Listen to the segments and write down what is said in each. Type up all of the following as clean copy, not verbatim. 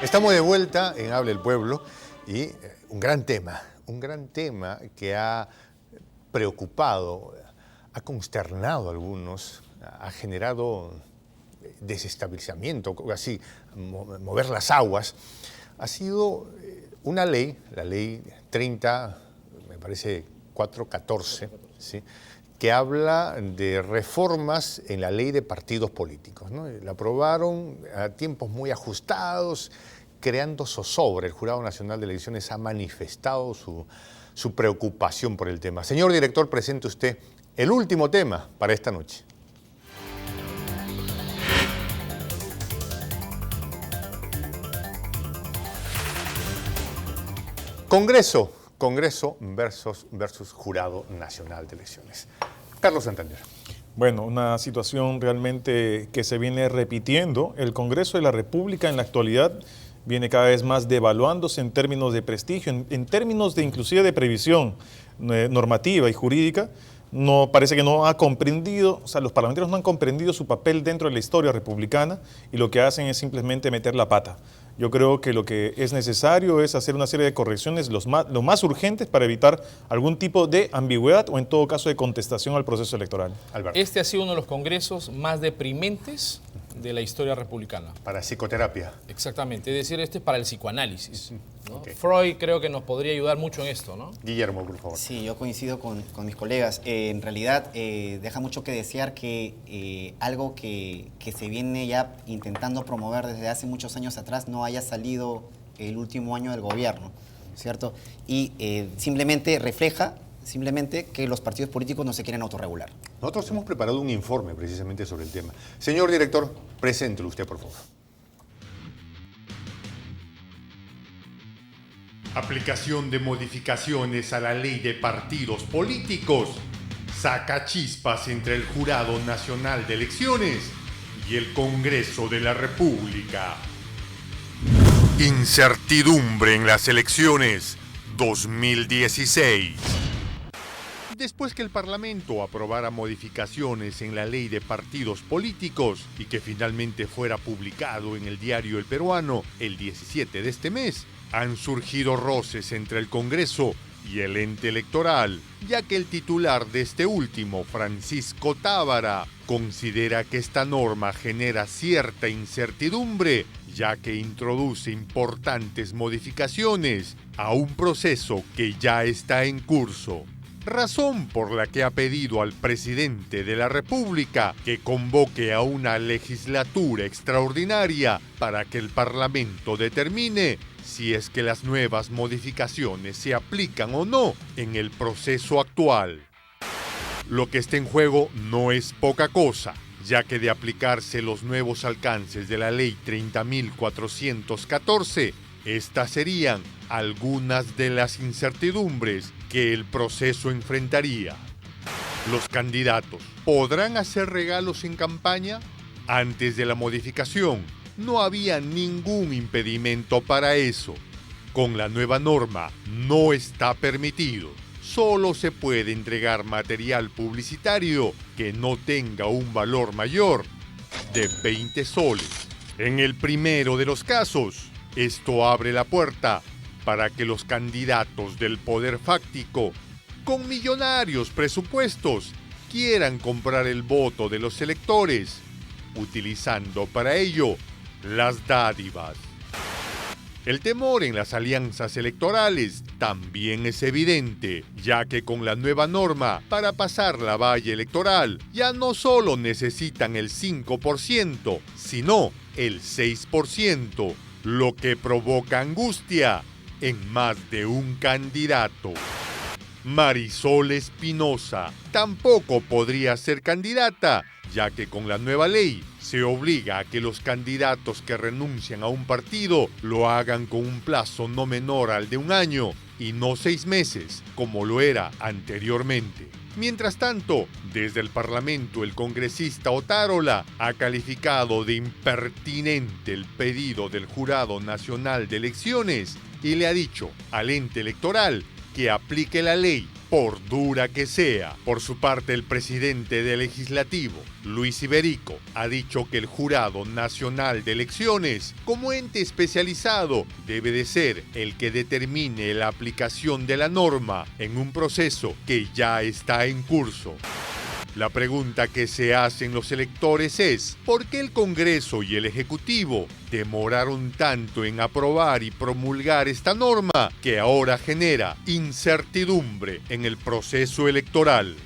Estamos de vuelta en Habla el Pueblo y un gran tema que ha preocupado, ha consternado a algunos, ha generado desestabilizamiento, así, mover las aguas. Ha sido una ley, la ley 30, me parece 414, ¿sí?, que habla de reformas en la ley de partidos políticos, ¿no? La aprobaron a tiempos muy ajustados, creando zozobra. El Jurado Nacional de Elecciones ha manifestado su preocupación por el tema. Señor director, presente usted el último tema para esta noche. Congreso versus Jurado Nacional de Elecciones. Carlos Santander. Bueno, una situación realmente que se viene repitiendo. El Congreso de la República en la actualidad viene cada vez más devaluándose en términos de prestigio, en términos de inclusive de previsión normativa y jurídica. No, parece que no ha comprendido, o sea, los parlamentarios no han comprendido su papel dentro de la historia republicana y lo que hacen es simplemente meter la pata. Yo creo que lo que es necesario es hacer una serie de correcciones lo más urgentes para evitar algún tipo de ambigüedad o en todo caso de contestación al proceso electoral. Alberto. Este ha sido uno de los congresos más deprimentes de la historia republicana. Para psicoterapia. Exactamente, es decir, este es para el psicoanálisis, ¿no? Okay. Freud creo que nos podría ayudar mucho en esto, ¿no? Guillermo, por favor. Sí, yo coincido con mis colegas. En realidad deja mucho que desear que algo que se viene ya intentando promover desde hace muchos años atrás no haya salido el último año del gobierno, ¿cierto? Y simplemente refleja que los partidos políticos no se quieren autorregular. Nosotros hemos preparado un informe precisamente sobre el tema. Señor director, preséntelo usted, por favor. Aplicación de modificaciones a la ley de partidos políticos saca chispas entre el Jurado Nacional de Elecciones y el Congreso de la República. Incertidumbre en las elecciones 2016. Después que el Parlamento aprobara modificaciones en la ley de partidos políticos y que finalmente fuera publicado en el diario El Peruano el 17 de este mes, han surgido roces entre el Congreso y el ente electoral, ya que el titular de este último, Francisco Tábara, considera que esta norma genera cierta incertidumbre, ya que introduce importantes modificaciones a un proceso que ya está en curso. Razón por la que ha pedido al presidente de la República que convoque a una legislatura extraordinaria para que el Parlamento determine si es que las nuevas modificaciones se aplican o no en el proceso actual. Lo que está en juego no es poca cosa, ya que de aplicarse los nuevos alcances de la Ley 30.414, estas serían algunas de las incertidumbres que el proceso enfrentaría. ¿Los candidatos podrán hacer regalos en campaña? Antes de la modificación, no había ningún impedimento para eso. Con la nueva norma, no está permitido. Solo se puede entregar material publicitario que no tenga un valor mayor de 20 soles. En el primero de los casos, esto abre la puerta para que los candidatos del poder fáctico, con millonarios presupuestos, quieran comprar el voto de los electores, utilizando para ello las dádivas. El temor en las alianzas electorales también es evidente, ya que con la nueva norma, para pasar la valla electoral, ya no solo necesitan el 5%, sino el 6%, lo que provoca angustia en más de un candidato. Marisol Espinosa tampoco podría ser candidata, ya que con la nueva ley se obliga a que los candidatos que renuncian a un partido lo hagan con un plazo no menor al de un año y no 6 meses, como lo era anteriormente. Mientras tanto, desde el Parlamento, el congresista Otárola ha calificado de impertinente el pedido del Jurado Nacional de Elecciones y le ha dicho al ente electoral que aplique la ley por dura que sea. Por su parte, el presidente del Legislativo, Luis Iberico, ha dicho que el Jurado Nacional de Elecciones, como ente especializado, debe de ser el que determine la aplicación de la norma en un proceso que ya está en curso. La pregunta que se hacen los electores es, ¿por qué el Congreso y el Ejecutivo demoraron tanto en aprobar y promulgar esta norma que ahora genera incertidumbre en el proceso electoral?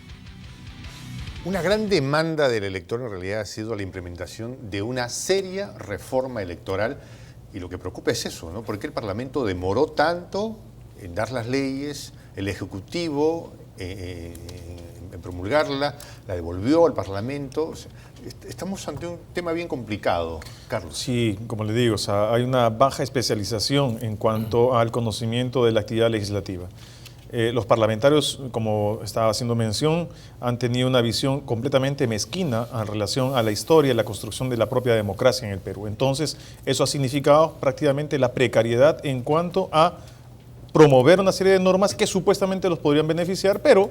Una gran demanda del elector en realidad ha sido la implementación de una seria reforma electoral, y lo que preocupa es eso, ¿no? ¿Por qué el Parlamento demoró tanto en dar las leyes, el Ejecutivo en promulgarla, la devolvió al Parlamento? O sea, estamos ante un tema bien complicado, Carlos. Sí, como le digo, o sea, hay una baja especialización en cuanto al conocimiento de la actividad legislativa. Los parlamentarios, como estaba haciendo mención, han tenido una visión completamente mezquina en relación a la historia y la construcción de la propia democracia en el Perú. Entonces, eso ha significado prácticamente la precariedad en cuanto a promover una serie de normas que supuestamente los podrían beneficiar, pero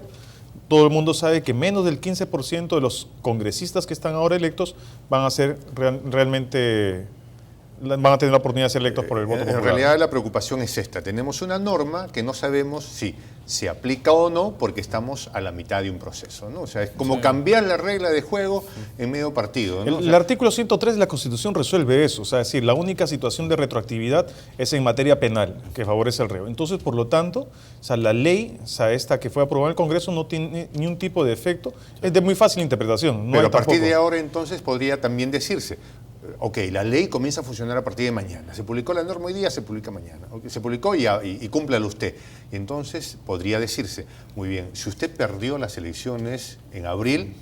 todo el mundo sabe que menos del 15% de los congresistas que están ahora electos van a ser realmente, van a tener la oportunidad de ser electos por el voto popular. En realidad la preocupación es esta. Tenemos una norma que no sabemos si se aplica o no porque estamos a la mitad de un proceso, ¿no? O sea, es como cambiar la regla de juego en medio partido, ¿no? El artículo 103 de la Constitución resuelve eso. O sea, es decir, la única situación de retroactividad es en materia penal, que favorece al reo. Entonces, por lo tanto, o sea, la ley, o sea, esta que fue aprobada en el Congreso, no tiene ni un tipo de efecto. Es de muy fácil interpretación. No Pero hay a partir tampoco. de ahora, entonces, podría también decirse, ok, la ley comienza a funcionar a partir de mañana. Se publicó la norma hoy día, se publica mañana. Se publicó y cúmplalo usted. Y entonces podría decirse, muy bien, si usted perdió las elecciones en abril,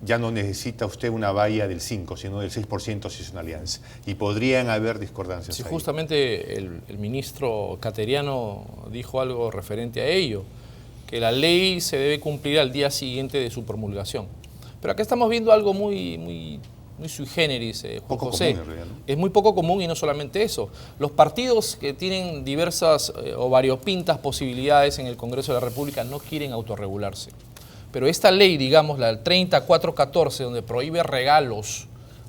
ya no necesita usted una valla del 5, sino del 6% si es una alianza. Y podrían haber discordancias. Sí, ahí. justamente el ministro Cateriano dijo algo referente a ello, que la ley se debe cumplir al día siguiente de su promulgación. Pero acá estamos viendo algo muy sui generis, Juan Poco José. común, en realidad, ¿no? Es muy poco común, y no solamente eso. Los partidos que tienen diversas o variopintas posibilidades en el Congreso de la República no quieren autorregularse. Pero esta ley, digamos, la 3414, donde prohíbe regalos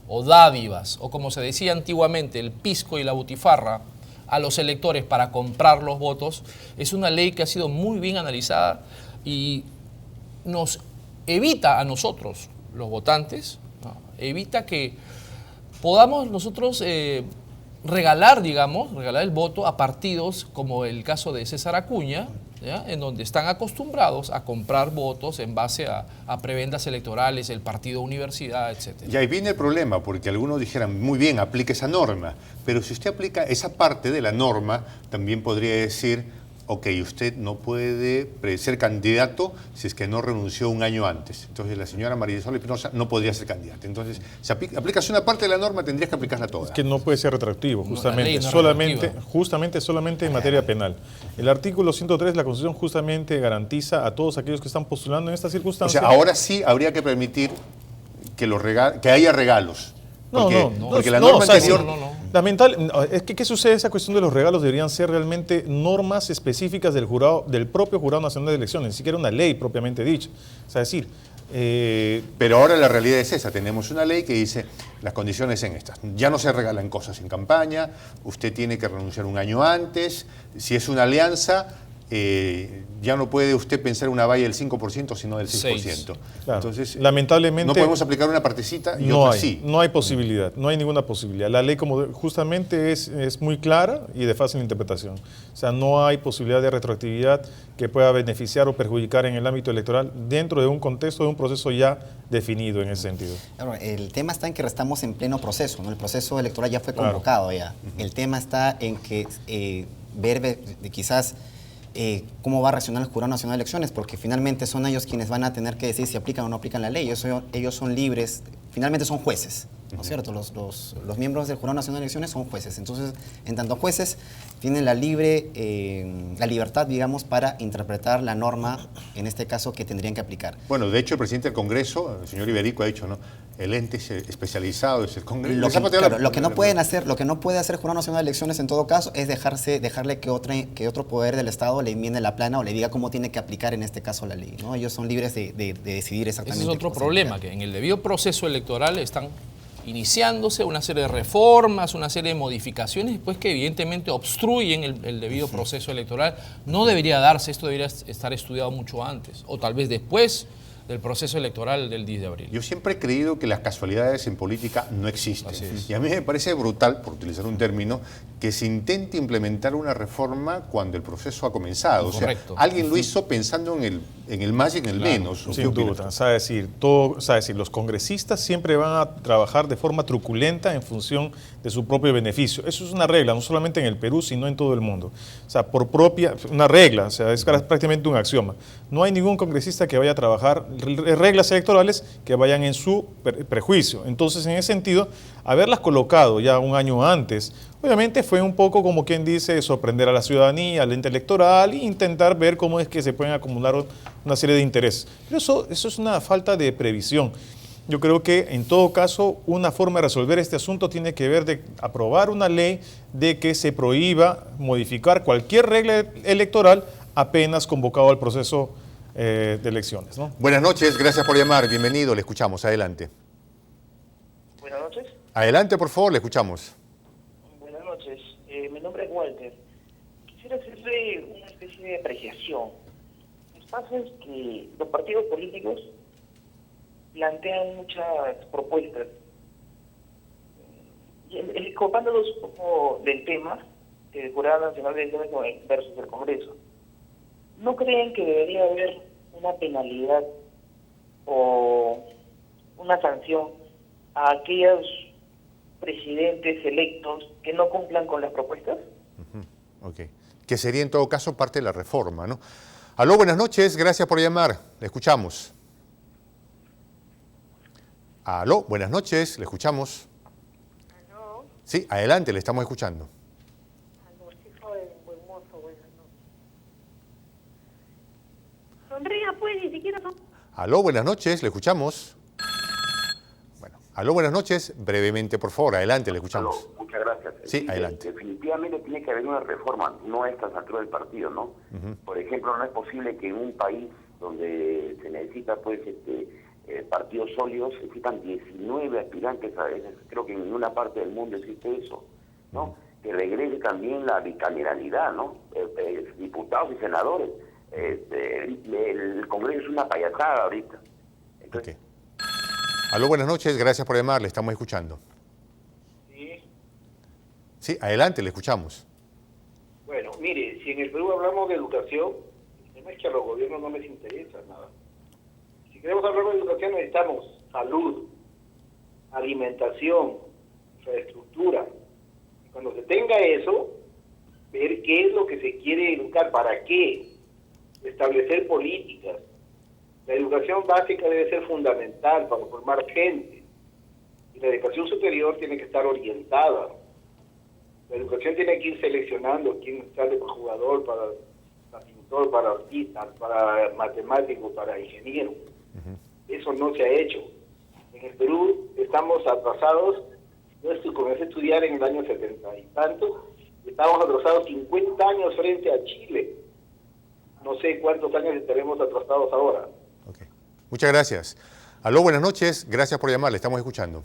o dádivas, o como se decía antiguamente, el pisco y la butifarra a los electores para comprar los votos, es una ley que ha sido muy bien analizada y nos evita a nosotros, los votantes, ¿no? Evita que podamos nosotros regalar el voto a partidos como el caso de César Acuña, ¿ya? En donde están acostumbrados a comprar votos en base a prebendas electorales, el partido universidad, etc. Y ahí viene el problema, porque algunos dijeran, muy bien, aplique esa norma, pero si usted aplica esa parte de la norma, también podría decir, ok, usted no puede ser candidato si es que no renunció un año antes. Entonces la señora María Sol Espinosa no podría ser candidata. Entonces, si aplicas una parte de la norma, tendrías que aplicarla toda. Es que no puede ser retroactivo, justamente, la ley no es solamente en materia penal. El artículo 103 de la Constitución justamente garantiza a todos aquellos que están postulando en esta O circunstancia. sea, ahora sí habría que permitir que haya regalos. Porque la norma anterior... Lamentable, es que ¿qué sucede? Esa cuestión de los regalos deberían ser realmente normas específicas del propio Jurado Nacional de Elecciones, ni siquiera una ley propiamente dicha. O sea, es decir, Pero ahora la realidad es esa, tenemos una ley que dice las condiciones en estas. Ya no se regalan cosas en campaña, usted tiene que renunciar un año antes, si es una alianza, ya no puede usted pensar una valla del 5%, sino del 6%. Claro. Entonces, lamentablemente no podemos aplicar una partecita y no otra hay, sí. no hay posibilidad, no hay ninguna posibilidad. La ley justamente es muy clara y de fácil interpretación. O sea, no hay posibilidad de retroactividad que pueda beneficiar o perjudicar en el ámbito electoral dentro de un contexto de un proceso ya definido en ese sentido. Claro, el tema está en que estamos en pleno proceso, ¿no? El proceso electoral ya fue convocado ya. El tema está en que ver quizás cómo va a reaccionar el Jurado Nacional de Elecciones, porque finalmente son ellos quienes van a tener que decir si aplican o no aplican la ley. Ellos son libres, finalmente son jueces. ¿no es cierto? Los miembros del Jurado Nacional de Elecciones son jueces. Entonces, en tanto jueces, tienen la libertad, digamos, para interpretar la norma, en este caso, que tendrían que aplicar. Bueno, de hecho, el presidente del Congreso, el señor Iberico, ha dicho, ¿no? El ente especializado es el Congreso. Lo que no puede hacer el Jurado Nacional de Elecciones, en todo caso, es dejarle que otro poder del Estado le enmiende la plana o le diga cómo tiene que aplicar, en este caso, la ley, ¿no? Ellos son libres de decidir exactamente. Ese es otro problema, que en el debido proceso electoral están iniciándose una serie de reformas, una serie de modificaciones, pues que evidentemente obstruyen el debido proceso electoral. No debería darse, esto debería estar estudiado mucho antes, o tal vez después del proceso electoral del 10 de abril. Yo siempre he creído que las casualidades en política no existen. Así es. Y a mí me parece brutal, por utilizar un término, que se intente implementar una reforma cuando el proceso ha comenzado. Correcto. O sea, alguien lo hizo pensando en el más y en el menos. Sin duda. Es decir, los congresistas siempre van a trabajar de forma truculenta en función de su propio beneficio. Eso es una regla, no solamente en el Perú, sino en todo el mundo. O sea, una regla, o sea, es prácticamente un axioma. No hay ningún congresista que vaya a trabajar reglas electorales que vayan en su prejuicio. Entonces, en ese sentido, haberlas colocado ya un año antes, obviamente fue un poco, como quien dice, sorprender a la ciudadanía, al ente electoral e intentar ver cómo es que se pueden acumular una serie de intereses. Pero eso es una falta de previsión. Yo creo que, en todo caso, una forma de resolver este asunto tiene que ver de aprobar una ley de que se prohíba modificar cualquier regla electoral apenas convocado al proceso de elecciones, ¿no? Buenas noches, gracias por llamar. Bienvenido, le escuchamos. Adelante. Buenas noches. Adelante, por favor, le escuchamos. Buenas noches. Mi nombre es Walter. Quisiera hacerle una especie de apreciación. Lo que pasa es que los partidos políticos plantean muchas propuestas. Y escapándolos un poco del tema del Jurado Nacional de Elecciones versus el Congreso, ¿no creen que debería haber una penalidad o una sanción a aquellos presidentes electos que no cumplan con las propuestas? Ok. Que sería en todo caso parte de la reforma, ¿no? Aló, buenas noches, gracias por llamar. Le escuchamos. Aló, buenas noches, le escuchamos. ¿Aló? Sí, adelante, le estamos escuchando. Almorcito de buen mozo, buenas noches. Sonría pues, ni siquiera son... Aló, buenas noches, le escuchamos. Bueno, aló, buenas noches, brevemente, por favor, adelante, le escuchamos. Aló, muchas gracias. Sí, adelante. Definitivamente tiene que haber una reforma, no a estas alturas del partido, ¿no? Por ejemplo, no es posible que en un país donde se necesita, pues, partidos sólidos, se citan 19 aspirantes a veces. Creo que en ninguna parte del mundo existe eso, ¿no? Que regrese también la bicameralidad, ¿no? Diputados y senadores. El Congreso es una payasada ahorita. Entonces, Aló, buenas noches, gracias por llamar, le estamos escuchando. Sí, adelante, le escuchamos. Bueno, mire, si en el Perú hablamos de educación, el tema es que a los gobiernos no les interesa nada. Si queremos hablar de educación necesitamos salud, alimentación, infraestructura. Y cuando se tenga eso, ver qué es lo que se quiere educar, para qué, establecer políticas. La educación básica debe ser fundamental para formar gente. Y la educación superior tiene que estar orientada. La educación tiene que ir seleccionando quién sale para jugador, para pintor, para artista, para matemático, para ingeniero. Eso no se ha hecho. En el Perú estamos atrasados. Yo comencé a estudiar en el año 70 y tanto. Estamos atrasados 50 años frente a Chile. No sé cuántos años estaremos atrasados ahora. Okay. Muchas gracias. Aló, buenas noches, gracias por llamar, le estamos escuchando.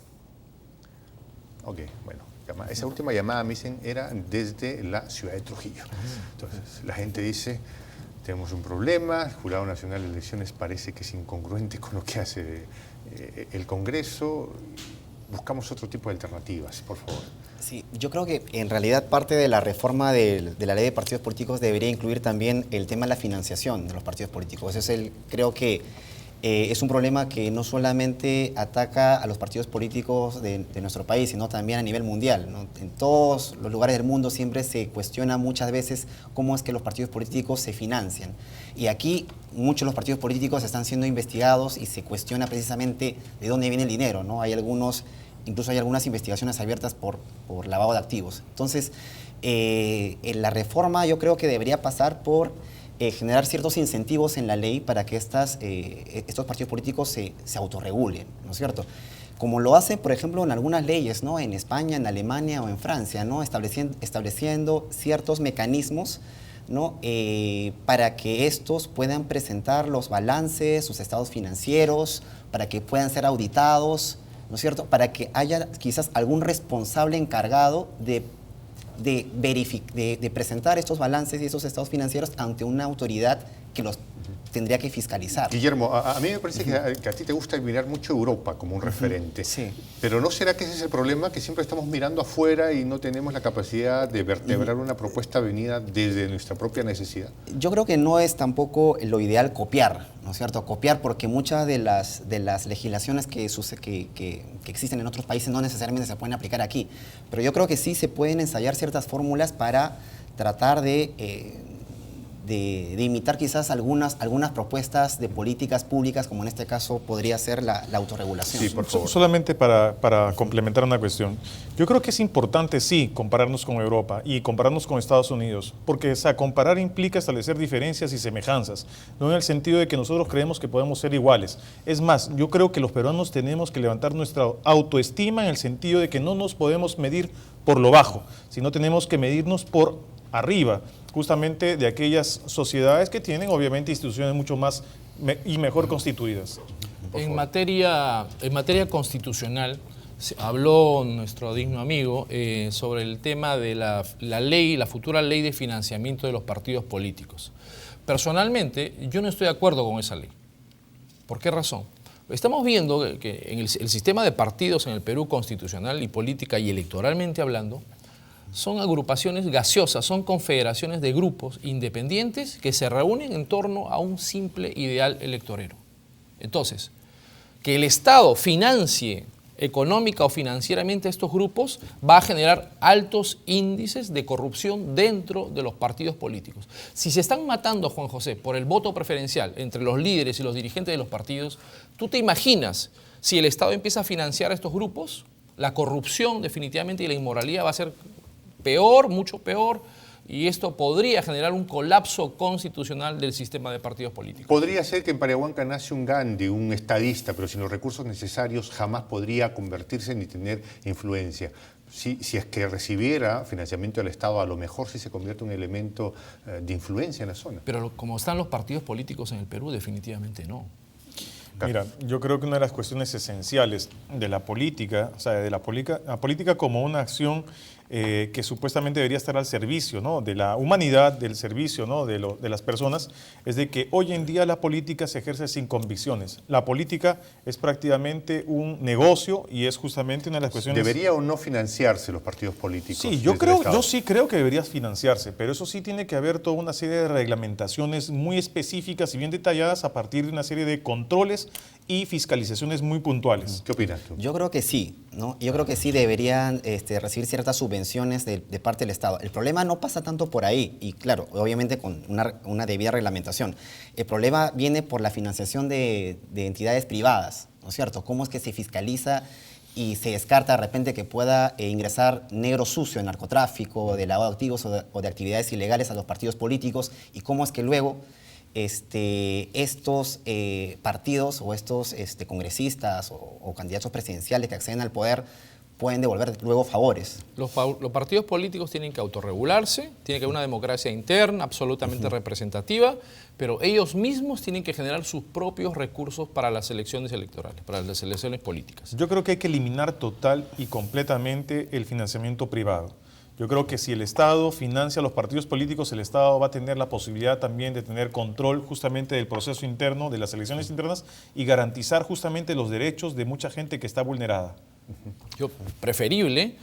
Ok, bueno. Esa última llamada, me dicen, era desde la ciudad de Trujillo. Entonces, la gente dice, tenemos un problema, el Jurado Nacional de Elecciones parece que es incongruente con lo que hace el Congreso. Buscamos otro tipo de alternativas, por favor. Sí, yo creo que en realidad parte de la reforma de la ley de partidos políticos debería incluir también el tema de la financiación de los partidos políticos. Creo que es un problema que no solamente ataca a los partidos políticos de nuestro país, sino también a nivel mundial, ¿no? En todos los lugares del mundo siempre se cuestiona muchas veces cómo es que los partidos políticos se financian. Y aquí muchos de los partidos políticos están siendo investigados y se cuestiona precisamente de dónde viene el dinero, ¿no? Hay algunos incluso hay algunas investigaciones abiertas por lavado de activos. Entonces, la reforma yo creo que debería pasar por generar ciertos incentivos en la ley para que estos partidos políticos se autorregulen, ¿no es cierto? Como lo hace, por ejemplo, en algunas leyes, ¿no? En España, en Alemania o en Francia, ¿no? Estableciendo ciertos mecanismos, ¿no? Para que estos puedan presentar los balances, sus estados financieros, para que puedan ser auditados, ¿no es cierto? Para que haya quizás algún responsable encargado de presentar estos balances y esos estados financieros ante una autoridad que los tendría que fiscalizar. Guillermo, a mí me parece que a ti te gusta mirar mucho Europa como un referente. Sí. Pero ¿no será que ese es el problema? Que siempre estamos mirando afuera y no tenemos la capacidad de vertebrar una propuesta venida desde nuestra propia necesidad. Yo creo que no es tampoco lo ideal copiar, ¿no es cierto? Copiar, porque muchas de las legislaciones que existen en otros países no necesariamente se pueden aplicar aquí. Pero yo creo que sí se pueden ensayar ciertas fórmulas para tratar de imitar quizás algunas propuestas de políticas públicas, como en este caso podría ser la autorregulación. Sí, por favor. Solamente para complementar una cuestión. Yo creo que es importante, sí, compararnos con Europa y compararnos con Estados Unidos, porque comparar implica establecer diferencias y semejanzas, no en el sentido de que nosotros creemos que podemos ser iguales. Es más, yo creo que los peruanos tenemos que levantar nuestra autoestima en el sentido de que no nos podemos medir por lo bajo, sino tenemos que medirnos por arriba, justamente de aquellas sociedades que tienen obviamente instituciones mucho más y mejor constituidas. En materia constitucional, habló nuestro digno amigo sobre el tema de la futura ley de financiamiento de los partidos políticos. Personalmente, yo no estoy de acuerdo con esa ley. ¿Por qué razón? Estamos viendo que en el sistema de partidos en el Perú, constitucional y política y electoralmente hablando, son agrupaciones gaseosas, son confederaciones de grupos independientes que se reúnen en torno a un simple ideal electorero. Entonces, que el Estado financie económica o financieramente a estos grupos va a generar altos índices de corrupción dentro de los partidos políticos. Si se están matando, Juan José, por el voto preferencial entre los líderes y los dirigentes de los partidos, ¿tú te imaginas si el Estado empieza a financiar a estos grupos? La corrupción definitivamente y la inmoralidad va a ser peor, mucho peor, y esto podría generar un colapso constitucional del sistema de partidos políticos. Podría ser que en Pariahuanca nace un Gandhi, un estadista, pero sin los recursos necesarios jamás podría convertirse ni tener influencia. Si es que recibiera financiamiento del Estado, a lo mejor sí se convierte en un elemento de influencia en la zona. Pero como están los partidos políticos en el Perú, definitivamente no. Mira, yo creo que una de las cuestiones esenciales de la política, o sea, de la política como una acción que supuestamente debería estar al servicio, ¿no?, de la humanidad, del servicio, ¿no?, de las personas, es de que hoy en día la política se ejerce sin convicciones. La política es prácticamente un negocio y es justamente una de las cuestiones... ¿Debería o no financiarse los partidos políticos? Sí, yo sí creo que debería financiarse, pero eso sí tiene que haber toda una serie de reglamentaciones muy específicas y bien detalladas a partir de una serie de controles y fiscalizaciones muy puntuales. ¿Qué opinas tú? Yo creo que sí, ¿no? Yo creo que sí deberían recibir ciertas subvenciones de parte del Estado. El problema no pasa tanto por ahí, y claro, obviamente con una debida reglamentación. El problema viene por la financiación de entidades privadas, ¿no es cierto? ¿Cómo es que se fiscaliza y se descarta de repente que pueda ingresar negro sucio en narcotráfico, de lavado de activos o de actividades ilegales a los partidos políticos? ¿Y cómo es que luego estos partidos o estos congresistas o candidatos presidenciales que acceden al poder pueden devolver luego favores? Los partidos políticos tienen que autorregularse, tiene que haber una democracia interna absolutamente representativa, pero ellos mismos tienen que generar sus propios recursos para las elecciones electorales, para las elecciones políticas. Yo creo que hay que eliminar total y completamente el financiamiento privado. Yo creo que si el Estado financia a los partidos políticos, el Estado va a tener la posibilidad también de tener control justamente del proceso interno, de las elecciones internas y garantizar justamente los derechos de mucha gente que está vulnerada. Preferible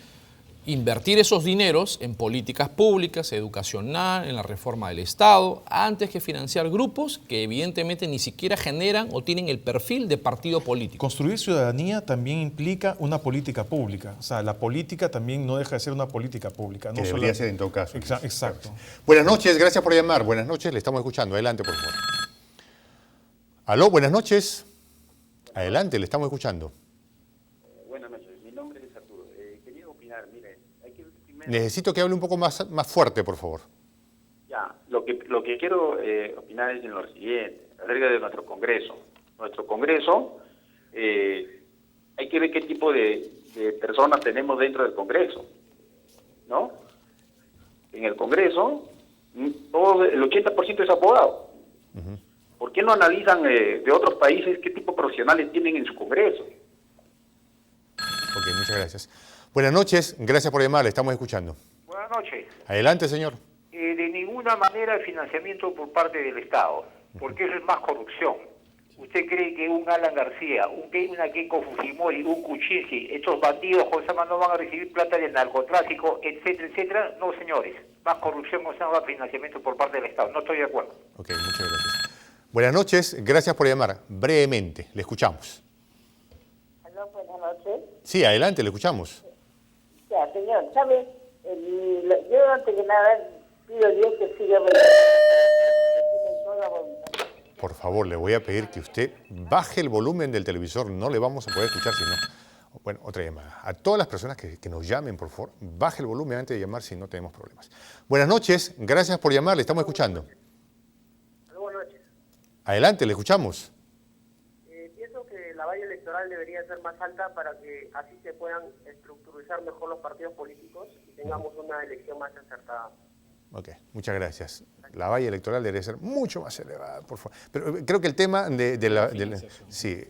invertir esos dineros en políticas públicas, educacional, en la reforma del Estado, antes que financiar grupos que evidentemente ni siquiera generan o tienen el perfil de partido político. Construir ciudadanía también implica una política pública. O sea, la política también no deja de ser una política pública. Que debería ser en todo caso. Exacto. Buenas noches, gracias por llamar. Buenas noches, le estamos escuchando. Adelante, por favor. Aló, buenas noches. Adelante, le estamos escuchando. Buenas noches, mi nombre opinar. Mire, hay que primero... Necesito que hable un poco más fuerte, por favor. Ya, lo que quiero opinar es en lo siguiente, acerca de nuestro Congreso. Nuestro Congreso, hay que ver qué tipo de personas tenemos dentro del Congreso, ¿no? En el Congreso, el 80% es abogado. ¿Por qué no analizan de otros países qué tipo de profesionales tienen en su Congreso? Ok, muchas gracias. Buenas noches, gracias por llamar, le estamos escuchando. Buenas noches. Adelante, señor. De ninguna manera el financiamiento por parte del Estado, porque eso es más corrupción. ¿Usted cree que un Alan García, una Keiko Fujimori, un Kuczynski, estos bandidos, Josema, no van a recibir plata del narcotráfico, etcétera, etcétera? No, señores. Más corrupción no se haga financiamiento por parte del Estado. No estoy de acuerdo. Ok, muchas gracias. Buenas noches, gracias por llamar. Brevemente, le escuchamos. Aló, buenas noches. Sí, adelante, le escuchamos. Ya, señor, ¿sabe? Yo antes que nada pido a Dios que siga toda voluntad. Por favor, le voy a pedir que usted baje el volumen del televisor, no le vamos a poder escuchar si no. Bueno, otra llamada. A todas las personas que nos llamen, por favor, baje el volumen antes de llamar si no tenemos problemas. Buenas noches, gracias por llamar, le estamos escuchando. Buenas noches. Adelante, le escuchamos. Pienso que la valla electoral debería ser más alta para que así se puedan estructurizar mejor los partidos políticos y tengamos una elección más acertada. Ok, muchas gracias. La valla electoral debería ser mucho más elevada, por favor. Pero creo que el tema sí.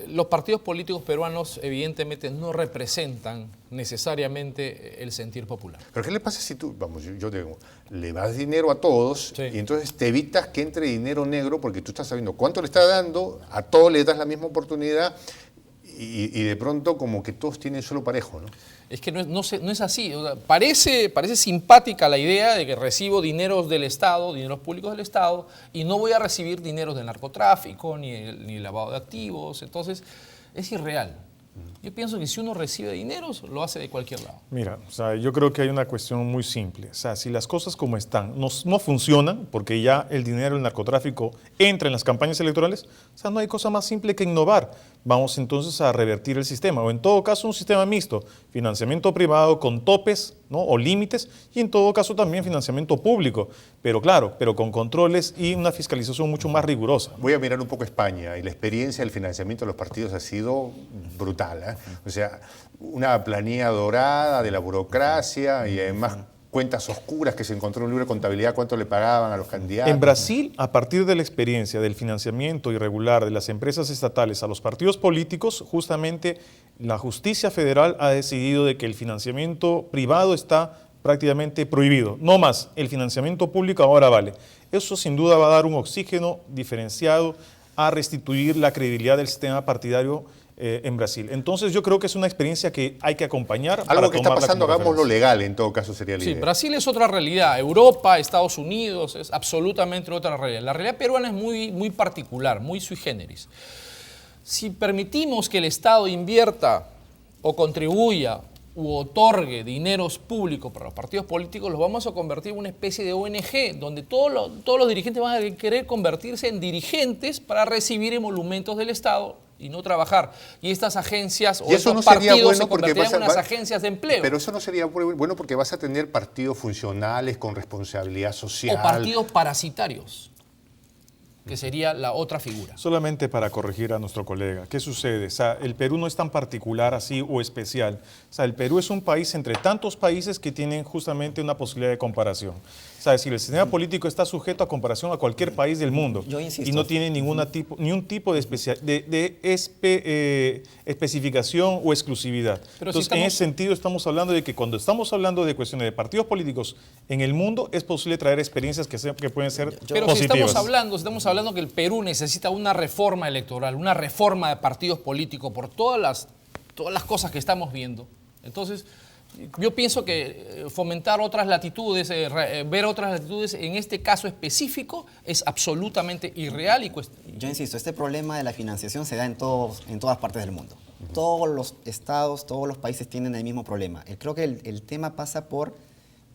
Los partidos políticos peruanos evidentemente no representan necesariamente el sentir popular. Pero ¿qué le pasa si tú, vamos, yo digo, le das dinero a todos y entonces te evitas que entre dinero negro porque tú estás sabiendo cuánto le estás dando, a todos les das la misma oportunidad y de pronto como que todos tienen solo parejo, ¿no? Es que no es así. O sea, parece simpática la idea de que recibo dineros del Estado, dineros públicos del Estado, y no voy a recibir dineros del narcotráfico, ni el lavado de activos. Entonces, es irreal. Yo pienso que si uno recibe dineros, lo hace de cualquier lado. Mira, o sea, yo creo que hay una cuestión muy simple. O sea, si las cosas como están no funcionan, porque ya el dinero del narcotráfico entra en las campañas electorales, o sea, no hay cosa más simple que innovar. Vamos entonces a revertir el sistema, o en todo caso un sistema mixto, financiamiento privado con topes, ¿no?, o límites, y en todo caso también financiamiento público, pero claro, pero con controles y una fiscalización mucho más rigurosa. Voy a mirar un poco España y la experiencia del financiamiento de los partidos ha sido brutal, ¿eh? O sea, una planilla dorada de la burocracia y además cuentas oscuras que se encontró en un libro de contabilidad, cuánto le pagaban a los candidatos. En Brasil, a partir de la experiencia del financiamiento irregular de las empresas estatales a los partidos políticos, justamente la justicia federal ha decidido de que el financiamiento privado está prácticamente prohibido. No más, el financiamiento público ahora vale. Eso sin duda va a dar un oxígeno diferenciado a restituir la credibilidad del sistema partidario en Brasil. Entonces yo creo que es una experiencia que hay que acompañar. Algo que está pasando, hagámoslo legal, en todo caso sería la idea. Sí, Brasil es otra realidad. Europa, Estados Unidos es absolutamente otra realidad. La realidad peruana es muy particular, muy sui generis. Si permitimos que el Estado invierta o contribuya u otorgue dineros públicos para los partidos políticos, los vamos a convertir en una especie de ONG, donde todos los dirigentes van a querer convertirse en dirigentes para recibir emolumentos del Estado y no trabajar. Y estas agencias o estos partidos se convertirán en unas agencias de empleo. Pero eso no sería bueno porque vas a tener partidos funcionales con responsabilidad social. O partidos parasitarios, que sería la otra figura. Solamente para corregir a nuestro colega, ¿qué sucede? O sea, el Perú no es tan particular así o especial. O sea, el Perú es un país entre tantos países que tienen justamente una posibilidad de comparación. O sea, es decir, el sistema político está sujeto a comparación a cualquier país del mundo. Yo insisto. Y no tiene ni un tipo de especificación o exclusividad. Pero entonces, en ese sentido, estamos hablando de que cuando estamos hablando de cuestiones de partidos políticos en el mundo, es posible traer experiencias que pueden ser Pero positivas. si estamos hablando que el Perú necesita una reforma electoral, una reforma de partidos políticos por todas las cosas que estamos viendo. Entonces, yo pienso que fomentar otras latitudes, ver otras latitudes en este caso específico es absolutamente irreal y Yo insisto, este problema de la financiación se da en todas partes del mundo. Todos los estados, todos los países tienen el mismo problema. Creo que el tema pasa por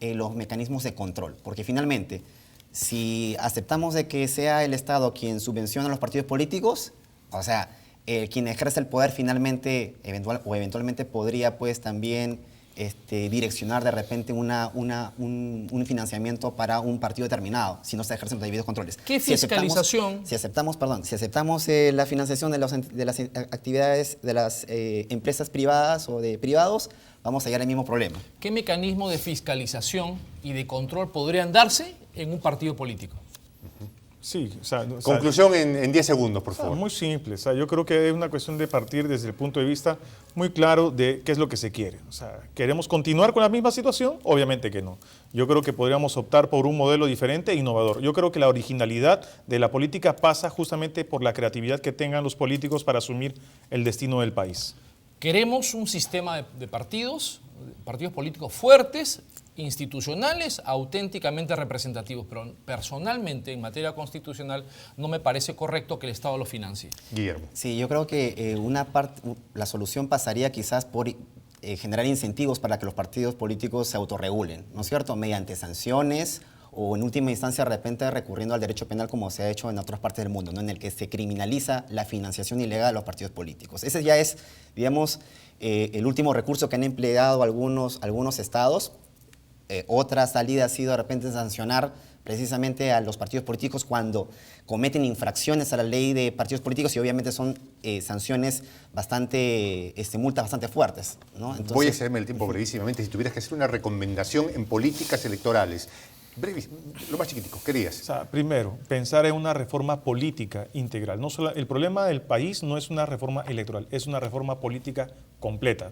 los mecanismos de control, porque finalmente, si aceptamos de que sea el Estado quien subvenciona a los partidos políticos, o sea, quien ejerce el poder finalmente, eventualmente podría pues también direccionar de repente un financiamiento para un partido determinado, si no se ejercen los debidos controles. ¿Qué fiscalización? Si aceptamos la financiación de las actividades de las empresas privadas o de privados, vamos a llegar al mismo problema. ¿Qué mecanismo de fiscalización y de control podrían darse en un partido político? Sí, conclusión en 10 segundos, por favor. Muy simple. Yo creo que es una cuestión de partir desde el punto de vista muy claro de qué es lo que se quiere. ¿Queremos continuar con la misma situación? Obviamente que no. Yo creo que podríamos optar por un modelo diferente e innovador. Yo creo que la originalidad de la política pasa justamente por la creatividad que tengan los políticos para asumir el destino del país. Queremos un sistema de partidos políticos fuertes, institucionales, auténticamente representativos, pero personalmente en materia constitucional no me parece correcto que el Estado lo financie. Guillermo. Sí, yo creo que la solución pasaría quizás por generar incentivos para que los partidos políticos se autorregulen, ¿no es cierto? Mediante sanciones o en última instancia de repente recurriendo al derecho penal como se ha hecho en otras partes del mundo, ¿no? En el que se criminaliza la financiación ilegal de los partidos políticos. Ese ya es, digamos, el último recurso que han empleado algunos estados. Otra salida ha sido de repente sancionar precisamente a los partidos políticos cuando cometen infracciones a la ley de partidos políticos y obviamente son sanciones multas bastante fuertes, ¿no? Entonces, voy a excederme el tiempo brevísimamente. Si tuvieras que hacer una recomendación en políticas electorales, lo más chiquitico, querías. Primero, pensar en una reforma política integral. El problema del país no es una reforma electoral, es una reforma política completa.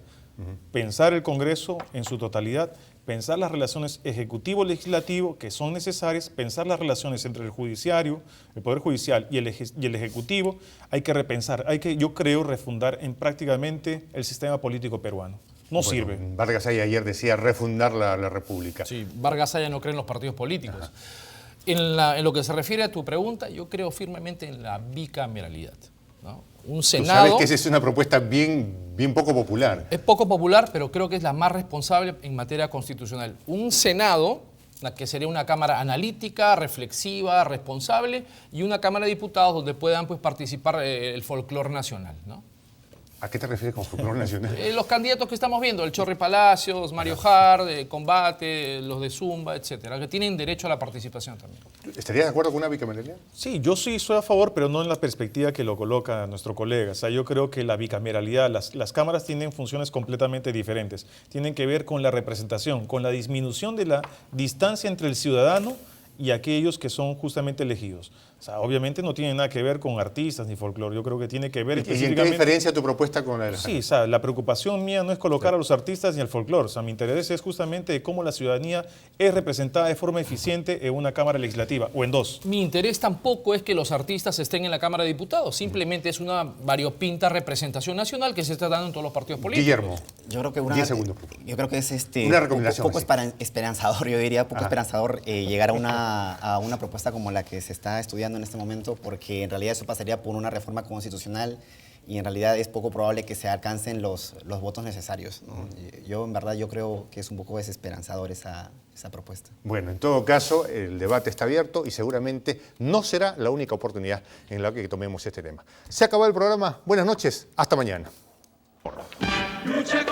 Pensar el Congreso en su totalidad, pensar las relaciones ejecutivo-legislativo que son necesarias, pensar las relaciones entre el judiciario, el Poder Judicial y el Ejecutivo. Hay que repensar, yo creo, refundar prácticamente el sistema político peruano. No sirve. Vargas Aya ayer decía refundar la República. Sí, Vargas Aya no cree en los partidos políticos. En lo que se refiere a tu pregunta, yo creo firmemente en la bicameralidad, ¿no? Un Senado. Tú sabes que esa es una propuesta bien poco popular. Es poco popular, pero creo que es la más responsable en materia constitucional. Un Senado, que sería una Cámara analítica, reflexiva, responsable, y una Cámara de Diputados donde puedan participar el folclore nacional, ¿no? ¿A qué te refieres con folclore nacional? Los candidatos que estamos viendo, el Chorri Palacios, Mario Hard, Combate, los de Zumba, etcétera, que tienen derecho a la participación también. ¿Estarías de acuerdo con una bicameralidad? Sí, yo sí estoy a favor, pero no en la perspectiva que lo coloca nuestro colega. Yo creo que la bicameralidad, las cámaras tienen funciones completamente diferentes. Tienen que ver con la representación, con la disminución de la distancia entre el ciudadano y aquellos que son justamente elegidos. Obviamente no tiene nada que ver con artistas ni folclore. Yo creo que tiene que ver específicamente... ¿Y en qué diferencia tu propuesta con la de la Sí, la preocupación mía no es colocar a los artistas ni al folclore. Mi interés es justamente de cómo la ciudadanía es representada de forma eficiente en una Cámara Legislativa o en dos. Mi interés tampoco es que los artistas estén en la Cámara de Diputados. Simplemente es una variopinta representación nacional que se está dando en todos los partidos políticos. Guillermo, yo creo que 10 segundos. Yo creo que es una recomendación poco esperanzador, yo diría, esperanzador llegar a una propuesta como la que se está estudiando en este momento, porque en realidad eso pasaría por una reforma constitucional y en realidad es poco probable que se alcancen los votos necesarios, ¿no? Yo creo que es un poco desesperanzador esa propuesta. Bueno, en todo caso, el debate está abierto y seguramente no será la única oportunidad en la que tomemos este tema. Se acabó el programa. Buenas noches. Hasta mañana. Lucha